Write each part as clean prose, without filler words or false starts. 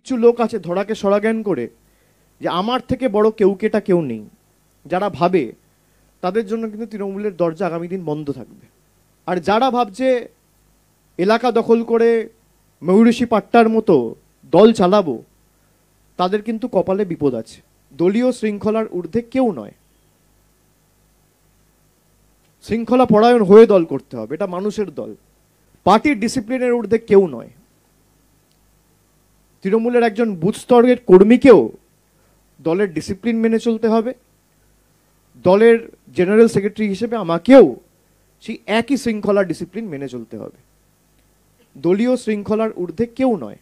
কিচ্ছু লোক আছে ধরাকে সরা জ্ঞান করে যে আমার থেকে বড় কেউকেটা কেউ নেই, যারা ভাবে তাদের জন্য কিন্তু তৃণমূলের দরজা আগামী দিন বন্ধ থাকবে। আর যারা ভাবছে এলাকা দখল করে ময়ূরেশী পাট্টার মতো দল চালাবো, তাদের কিন্তু কপালে বিপদ আছে। দলীয় শৃঙ্খলার ঊর্ধ্বে কেউ নয়। শৃঙ্খলা পরায়ণ হয়ে দল করতে হবে, এটা মানুষের দল। পার্টির ডিসিপ্লিনের ঊর্ধ্বে কেউ নয়। তৃণমূলের একজন বুথ স্তরের কর্মীকেও দলের ডিসিপ্লিন মেনে চলতে হবে। দলের জেনারেল সেক্রেটারি হিসেবে আমাকেও সেই একই শৃঙ্খলা ডিসিপ্লিন মেনে চলতে হবে। দলীয় শৃঙ্খলার ঊর্ধ্বে কেউ নয়।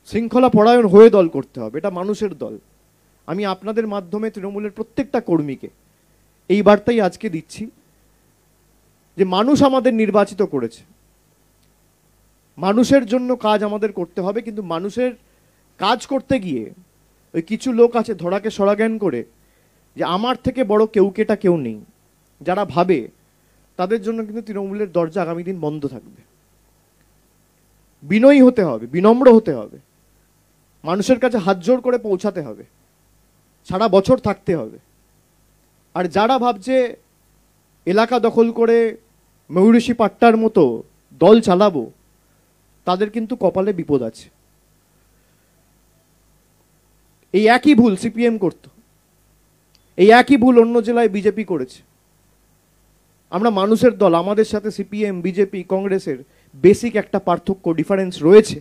শৃঙ্খলা পরায়ণ হয়ে দল করতে হবে, এটা মানুষের দল। আমি আপনাদের মাধ্যমে তৃণমূলের প্রত্যেকটা কর্মীকে এই বার্তাই আজকে দিচ্ছি যে মানুষ আমাদের নির্বাচিত করেছে, মানুষের জন্য কাজ আমাদের করতে হবে। কিন্তু মানুষের কাজ করতে গিয়ে ওই কিছু লোক আছে ধরাকে সরা জ্ঞান করে যে আমার থেকে বড় কেউকেটা কেউ নেই, যারা ভাবে তাদের জন্য কিন্তু তৃণমূলের দরজা আগামী দিন বন্ধ থাকবে। বিনয়ী হতে হবে, বিনম্র হতে হবে, মানুষের কাছে হাত জোড় করে পৌঁছাতে হবে, সারা বছর থাকতে হবে। আর যারা ভাবছে এলাকা দখল করে ময়ূরেশী পাট্টার মতো দল চালাবো, তাদের কিন্তু কপালে বিপদ আছে। এই একই ভুল সিপিএম করত, এই একই ভুল অন্য জেলায় বিজেপি করেছে। আমরা মানুষের দল, আমাদের সাথে সিপিএম, বিজেপি, কংগ্রেসের বেসিক একটা পার্থক্য, ডিফারেন্স রয়েছে।